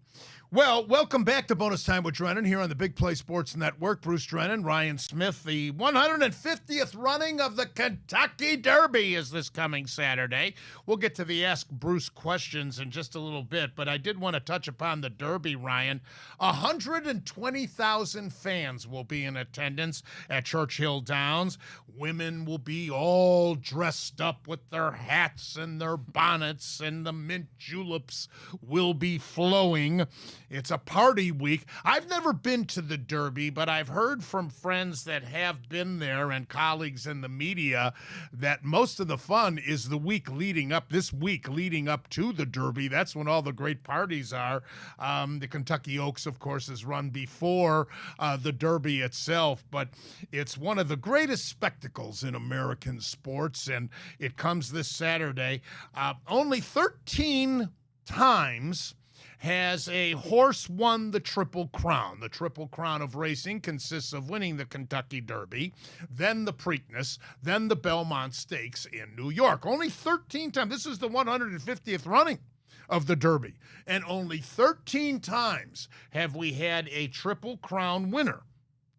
Well, welcome back to Bonus Time with Drennan here on the Big Play Sports Network. Bruce Drennan, Ryan Smith. The 150th running of the Kentucky Derby is this coming Saturday. We'll get to the Ask Bruce questions in just a little bit, but I did want to touch upon the Derby, Ryan. 120,000 fans will be in attendance at Churchill Downs. Women will be all dressed up with their hats and their bonnets, and the mint juleps will be flowing. It's a party week. I've never been to the Derby, but I've heard from friends that have been there and colleagues in the media that most of the fun is this week leading up to the Derby. That's when all the great parties are. The Kentucky Oaks, of course, is run before the Derby itself, but it's one of the greatest spectacles in American sports, and it comes this Saturday. Only 13 times has a horse won the Triple Crown. The Triple Crown of racing consists of winning the Kentucky Derby, then the Preakness, then the Belmont Stakes in New York. Only 13 times. This is the 150th running of the Derby, and only 13 times have we had a Triple Crown winner.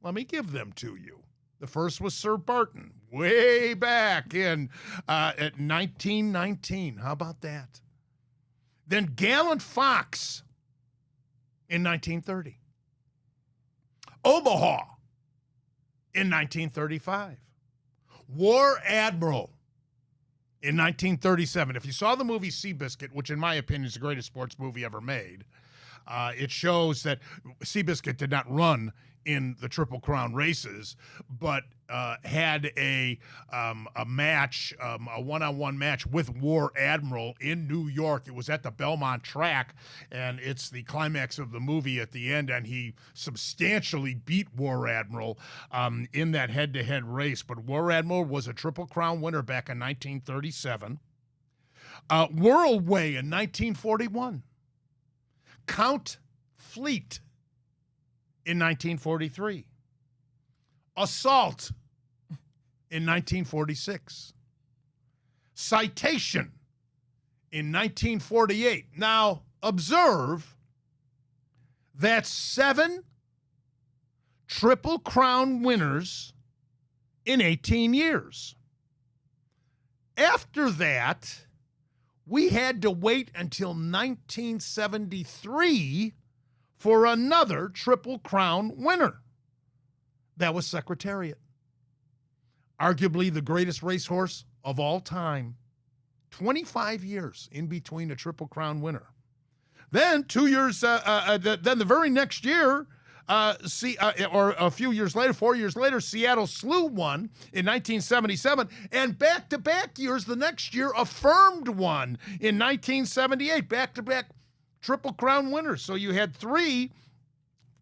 Let me give them to you. The first was Sir Barton, way back in at 1919. How about that? Then Gallant Fox in 1930. Omaha in 1935. War Admiral in 1937. If you saw the movie Seabiscuit, which in my opinion is the greatest sports movie ever made, It shows that Seabiscuit did not run in the Triple Crown races, but had a match, a one-on-one match with War Admiral in New York. It was at the Belmont track, and it's the climax of the movie at the end, and he substantially beat War Admiral in that head-to-head race. But War Admiral was a Triple Crown winner back in 1937. Whirlaway in 1941. Count Fleet in 1943. Assault in 1946. Citation in 1948. Now, observe that 7 Triple Crown winners in 18 years. After that, we had to wait until 1973 for another Triple Crown winner. That was Secretariat. Arguably the greatest racehorse of all time. 25 years in between a Triple Crown winner. Then 2 years, then the very next year, or a few years later, 4 years later, Seattle Slew won in 1977, and back-to-back years, the next year, Affirmed won in 1978, back-to-back Triple Crown winners. So you had 3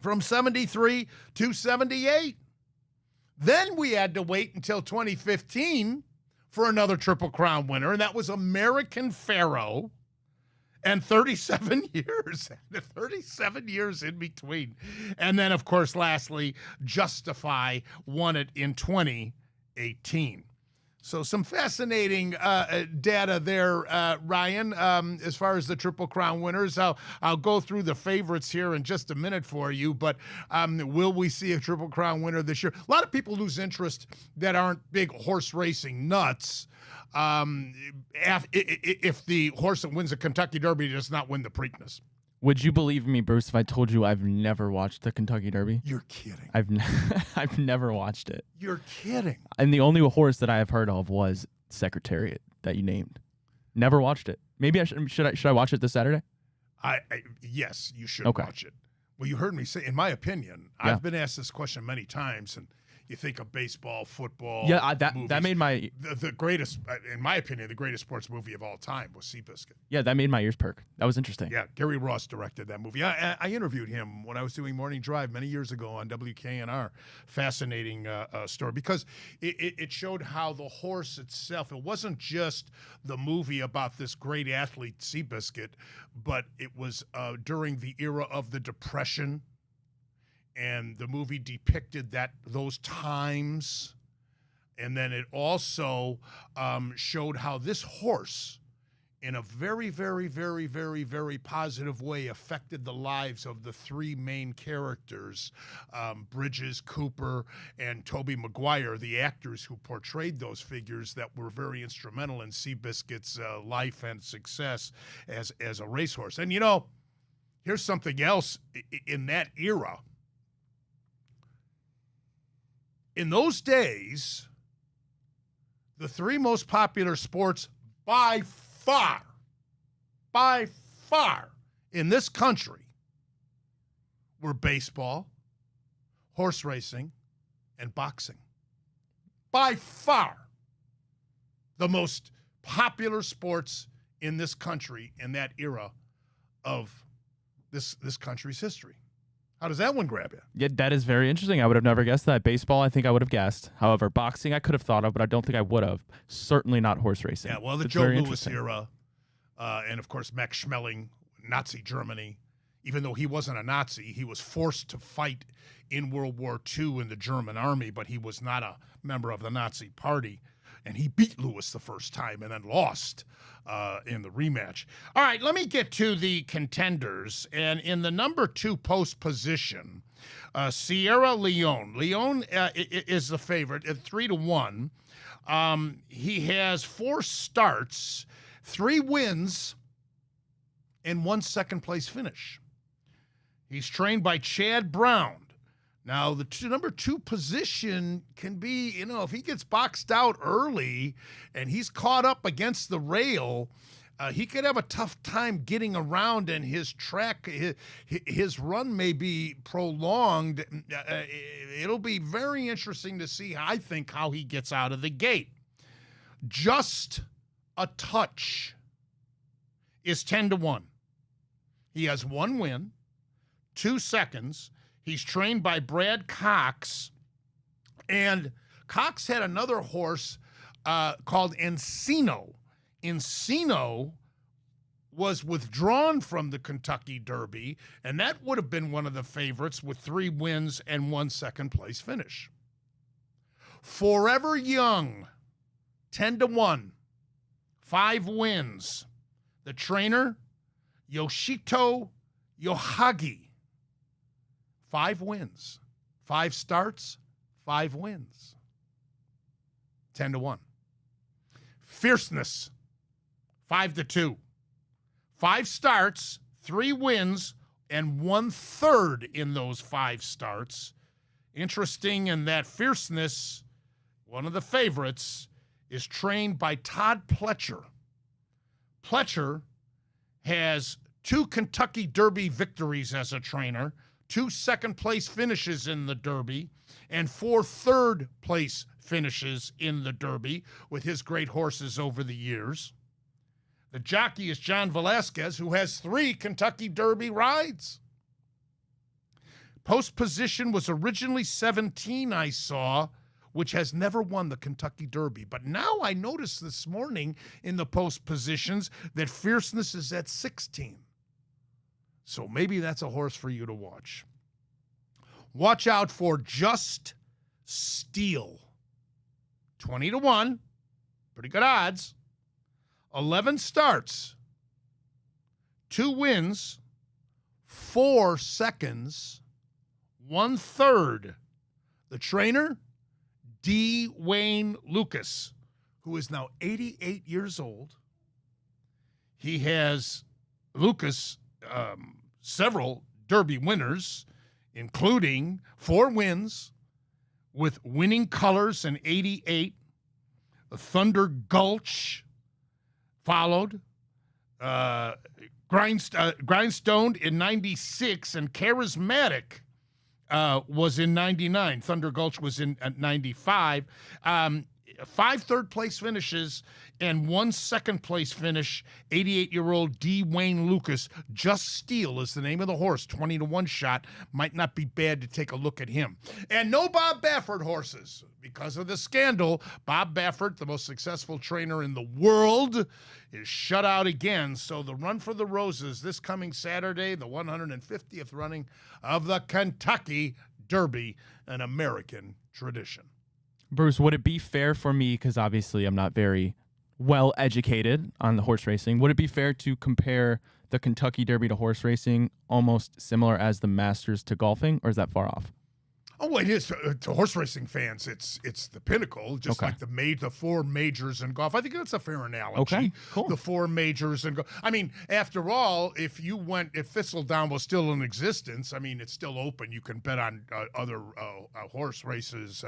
from 73 to 78. Then we had to wait until 2015 for another Triple Crown winner, and that was American Pharoah. And 37 years, 37 years in between. And then, of course, lastly, Justify won it in 2018. So some fascinating data there, Ryan, as far as the Triple Crown winners. I'll go through the favorites here in just a minute for you, but will we see a Triple Crown winner this year? A lot of people lose interest that aren't big horse racing nuts. If the horse that wins the Kentucky Derby does not win the Preakness. Would you believe me, Bruce, if I told you I've never watched the Kentucky Derby? You're kidding. I've never watched it. You're kidding. And the only horse that I have heard of was Secretariat that you named. Never watched it. Maybe I should I watch it this Saturday? Yes, you should Okay. watch it. Well, you heard me say, in my opinion, Yeah. I've been asked this question many times, and you think of baseball, football. Yeah, that movies. made my the greatest, in my opinion, the greatest sports movie of all time was Seabiscuit. that made my ears perk. That was interesting. Yeah, Gary Ross directed that movie. I interviewed him when I was doing Morning Drive many years ago on WKNR. Fascinating story, because it showed how the horse itself, it wasn't just the movie about this great athlete, Seabiscuit, but it was during the era of the Depression. And the movie depicted those times. And then it also showed how this horse, in a very, very, very, very, very positive way, affected the lives of the 3 main characters, Bridges, Cooper, and Tobey Maguire, the actors who portrayed those figures that were very instrumental in Seabiscuit's life and success as a racehorse. And, here's something else in that era. In those days, the 3 most popular sports by far, in this country were baseball, horse racing, and boxing. By far, the most popular sports in this country in that era of this country's history. How does that one grab you? Yeah, that is very interesting. I would have never guessed that. Baseball, I think I would have guessed. However, boxing, I could have thought of, but I don't think I would have. Certainly not horse racing. Yeah, well, the It's Joe very Louis interesting. era, and of course Max Schmeling, Nazi Germany. Even though he wasn't a Nazi, he was forced to fight in World War II in the German army, but he was not a member of the Nazi Party. And he beat Louis the first time and then lost in the rematch. All right, let me get to the contenders. And in the number 2 post position, Sierra Leone. Leone is the favorite at 3-1. He has 4 starts, 3 wins, and 1 second-place finish. He's trained by Chad Brown. Now, the number 2 position can be, if he gets boxed out early and he's caught up against the rail, he could have a tough time getting around, and his run may be prolonged. It'll be very interesting to see, I think, how he gets out of the gate. Just a touch is 10-1. He has 1 win, 2 seconds. He's trained by Brad Cox, and Cox had another horse called Encino. Encino was withdrawn from the Kentucky Derby, and that would have been one of the favorites with 3 wins and 1 second-place finish. Forever Young, 10-1, 5 wins. The trainer, Yoshito Yohagi, 5 wins, 5 starts, 5 wins, 10-1. Fierceness, 5-2, 5 starts, 3 wins, and 1/3 in those 5 starts. Interesting in that Fierceness, one of the favorites, is trained by Todd Pletcher. Pletcher has 2 Kentucky Derby victories as a trainer, 2 second-place finishes in the Derby, and 4 third-place finishes in the Derby with his great horses over the years. The jockey is John Velasquez, who has 3 Kentucky Derby rides. Post position was originally 17, I saw, which has never won the Kentucky Derby. But now I noticed this morning in the post positions that Fierceness is at 16. So maybe that's a horse for you to watch. Watch out for Just Steel. 20-1, pretty good odds. 11 starts, 2 wins, 4 seconds, 1/3. The trainer, D. Wayne Lucas, who is now 88 years old. He has, Lucas, several Derby winners, including 4 wins with winning colors in 88. Thunder Gulch followed. Grindstone in 96, and Charismatic was in 99. Thunder Gulch was in 95. 5 third-place finishes and 1 second-place finish. 88-year-old D. Wayne Lucas. Just Steel is the name of the horse. 20-1 shot. Might not be bad to take a look at him. And no Bob Baffert horses. Because of the scandal, Bob Baffert, the most successful trainer in the world, is shut out again. So the Run for the Roses this coming Saturday, the 150th running of the Kentucky Derby, an American tradition. Bruce, would it be fair for me, because obviously I'm not very well educated on the horse racing, would it be fair to compare the Kentucky Derby to horse racing almost similar as the Masters to golfing, or is that far off? Oh, it is to horse racing fans. It's the pinnacle, just like the 4 majors in golf. I think that's a fair analogy. Okay, cool. The 4 majors in golf. I mean, after all, if Thistledown was still in existence, I mean, it's still open. You can bet on other horse races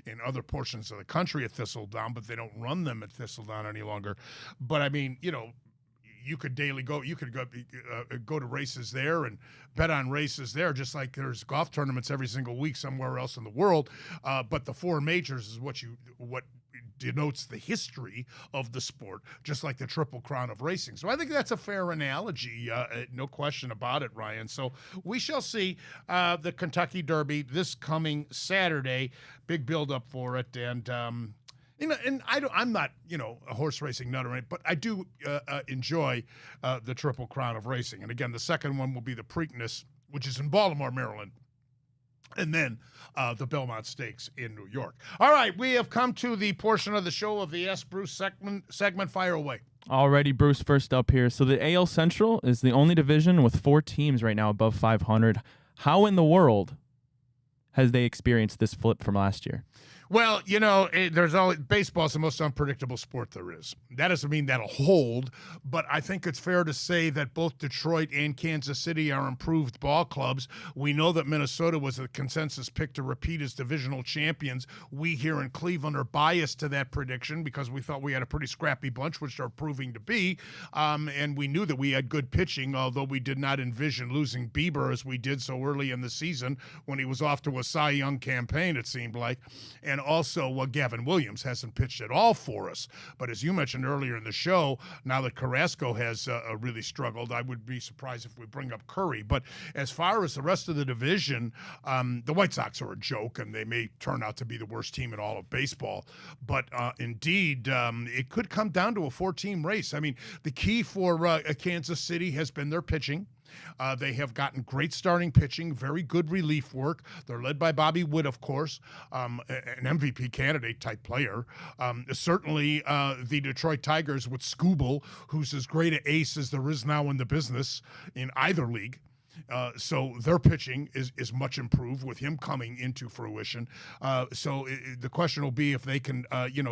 in other portions of the country at Thistledown, but they don't run them at Thistledown any longer. But I mean, you could go to races there and bet on races there, just like there's golf tournaments every single week somewhere else in the world. But the 4 majors is what denotes the history of the sport, just like the Triple Crown of racing. So I think that's a fair analogy, no question about it, Ryan. So we shall see the Kentucky Derby this coming Saturday. Big build-up for it, and I'm not, a horse racing nut or anything, but I do enjoy the Triple Crown of racing. And again, the second one will be the Preakness, which is in Baltimore, Maryland, and then the Belmont Stakes in New York. All right, we have come to the portion of the show of the Ask Bruce segment. Fire away. Alrighty, Bruce, first up here. So the AL Central is the only division with 4 teams right now above 500. How in the world has they experienced this flip from last year? Well, there's always baseball's the most unpredictable sport there is. That doesn't mean that'll hold, but I think it's fair to say that both Detroit and Kansas City are improved ball clubs. We know that Minnesota was a consensus pick to repeat as divisional champions. We here in Cleveland are biased to that prediction because we thought we had a pretty scrappy bunch, which they're proving to be. And we knew that we had good pitching, although we did not envision losing Bieber as we did so early in the season when he was off to a Cy Young campaign, it seemed like. And also, Gavin Williams hasn't pitched at all for us. But as you mentioned earlier in the show, now that Carrasco has really struggled, I would be surprised if we bring up Curry. But as far as the rest of the division, the White Sox are a joke, and they may turn out to be the worst team in all of baseball. But indeed, it could come down to a 4-team race. I mean, the key for Kansas City has been their pitching. They have gotten great starting pitching, very good relief work. They're led by Bobby Witt, of course, an MVP candidate type player. Certainly the Detroit Tigers with Skubal, who's as great an ace as there is now in the business in either league. So their pitching is much improved with him coming into fruition. The question will be if they can,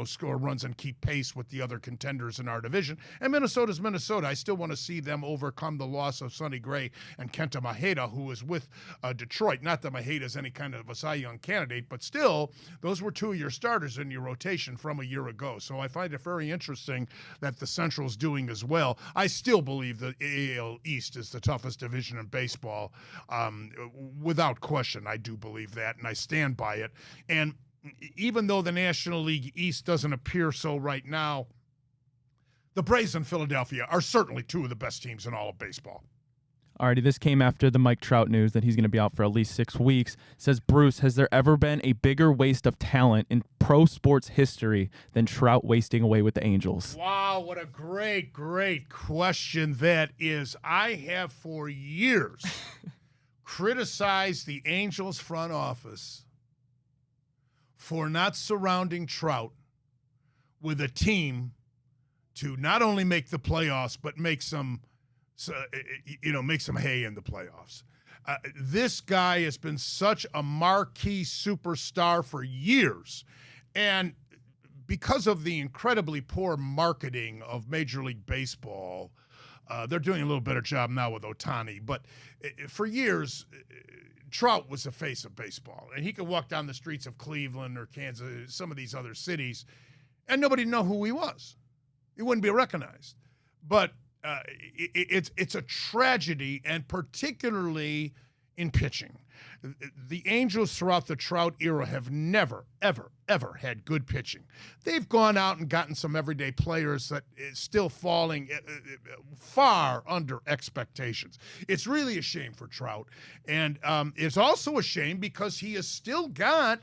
score runs and keep pace with the other contenders in our division. And Minnesota's Minnesota. I still want to see them overcome the loss of Sonny Gray and Kenta Maeda, who is with Detroit. Not that Maeda is any kind of a Cy Young candidate, but still, those were two of your starters in your rotation from a year ago. So I find it very interesting that the Central's doing as well. I still believe the AL East is the toughest division in baseball. Without question, I do believe that, and I stand by it. And even though the National League East doesn't appear so right now, the Braves and Philadelphia are certainly two of the best teams in all of baseball. Alrighty, this came after the Mike Trout news that he's going to be out for at least 6 weeks. Says, Bruce, has there ever been a bigger waste of talent in pro sports history than Trout wasting away with the Angels? Wow, what a great, great question that is. I have for years criticized the Angels front office for not surrounding Trout with a team to not only make the playoffs, but make some hay in the playoffs. This guy has been such a marquee superstar for years. And because of the incredibly poor marketing of Major League Baseball, they're doing a little better job now with Ohtani. But for years, Trout was the face of baseball. And he could walk down the streets of Cleveland or Kansas, some of these other cities, and nobody would know who he was. He wouldn't be recognized. But it's a tragedy, and particularly in pitching. The Angels throughout the Trout era have never, ever, ever had good pitching. They've gone out and gotten some everyday players that is still falling far under expectations. It's really a shame for Trout, and it's also a shame because he has still got,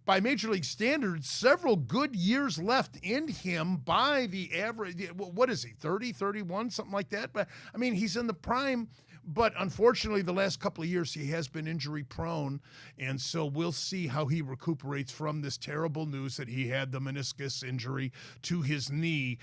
by Major League standards, several good years left in him by the average. What is he, 30, 31, something like that? But I mean, he's in the prime. But unfortunately, the last couple of years, he has been injury prone. And so we'll see how he recuperates from this terrible news that he had the meniscus injury to his knee.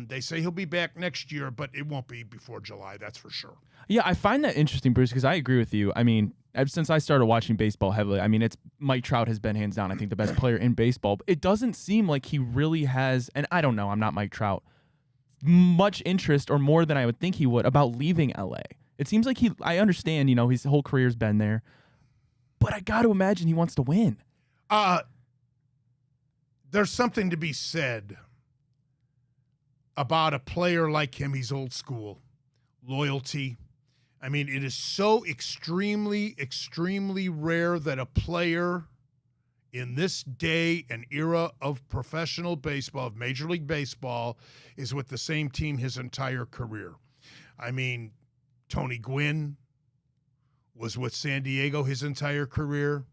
They say he'll be back next year, but it won't be before July, that's for sure. Yeah, I find that interesting, Bruce, because I agree with you. I mean, ever since I started watching baseball heavily, I mean, it's Mike Trout has been hands down, I think, the best player in baseball. But it doesn't seem like he really has, and I don't know, I'm not Mike Trout, much interest or more than I would think he would about leaving LA. It seems like I understand, his whole career's been there, but I got to imagine he wants to win. There's something to be said about a player like him. He's old school. Loyalty. I mean, it is so extremely, extremely rare that a player in this day and era of professional baseball, of Major League Baseball, is with the same team his entire career. I mean, Tony Gwynn was with San Diego his entire career.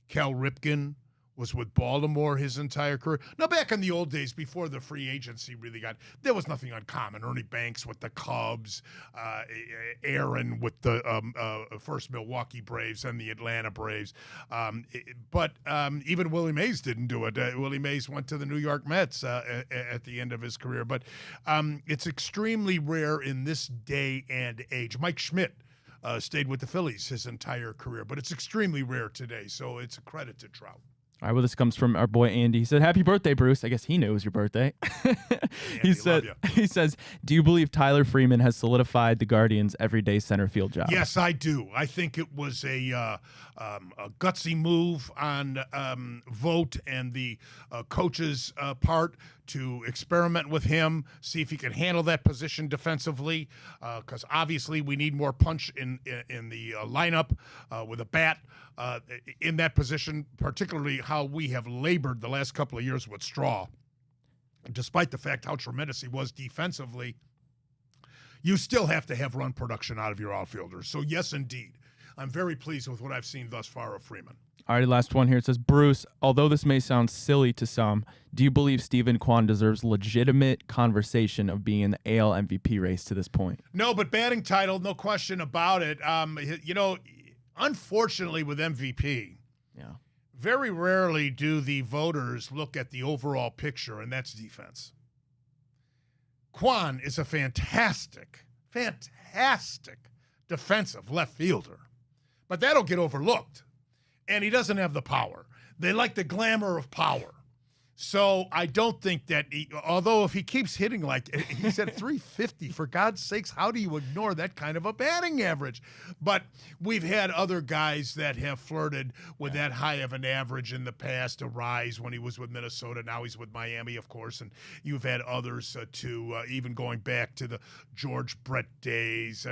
Cal Ripken was with Baltimore his entire career. Now, back in the old days, before the free agency really there was nothing uncommon. Ernie Banks with the Cubs, Aaron with the first Milwaukee Braves and the Atlanta Braves. But even Willie Mays didn't do it. Willie Mays went to the New York Mets at the end of his career. But it's extremely rare in this day and age. Mike Schmidt stayed with the Phillies his entire career, but it's extremely rare today. So it's a credit to Trout. All right, well, this comes from our boy Andy. He said, "Happy birthday, Bruce." I guess he knew it was your birthday. Andy, love you. He says, "Do you believe Tyler Freeman has solidified the Guardians' everyday center field job?" Yes, I do. I think it was a gutsy move on Vogt and the coach's part to experiment with him, see if he could handle that position defensively, because obviously we need more punch in the lineup with a bat in that position, particularly how we have labored the last couple of years with Straw. Despite the fact how tremendous he was defensively, you still have to have run production out of your outfielders. So, yes, indeed. I'm very pleased with what I've seen thus far of Freeman. All right, last one here. It says, "Bruce, although this may sound silly to some, do you believe Stephen Kwan deserves legitimate conversation of being in the AL MVP race to this point?" No, but batting title, no question about it. Unfortunately with MVP, very rarely do the voters look at the overall picture, and that's defense. Kwan is a fantastic defensive left fielder, but that'll get overlooked. And he doesn't have the power. They like the glamour of power. So I don't think that, although if he keeps hitting like, he's at 350, for God's sakes, how do you ignore that kind of a batting average? But we've had other guys that have flirted with that high of an average in the past. Arise when he was with Minnesota, now he's with Miami, of course, and you've had others too, even going back to the George Brett days,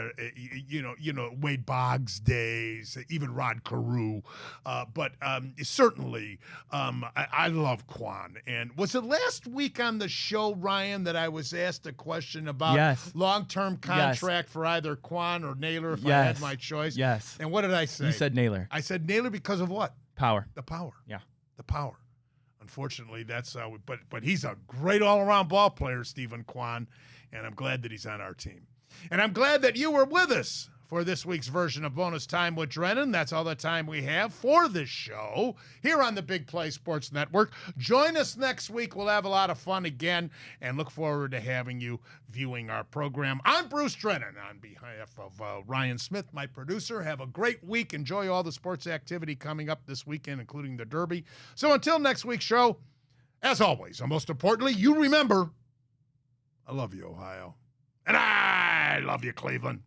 Wade Boggs days, even Rod Carew. But certainly, I love Kwan. And was it last week on the show, Ryan, that I was asked a question about long-term contract for either Kwan or Naylor if I had my choice? Yes. And what did I say? You said Naylor. I said Naylor because of what? Power. The power. Yeah. The power. Unfortunately, that's how but he's a great all-around ball player, Stephen Kwan, and I'm glad that he's on our team. And I'm glad that you were with us for this week's version of Bonus Time with Drennan. That's all the time we have for this show here on the Big Play Sports Network. Join us next week. We'll have a lot of fun again and look forward to having you viewing our program. I'm Bruce Drennan on behalf of Ryan Smith, my producer. Have a great week. Enjoy all the sports activity coming up this weekend, including the Derby. So until next week's show, as always, and most importantly, you remember, I love you, Ohio. And I love you, Cleveland.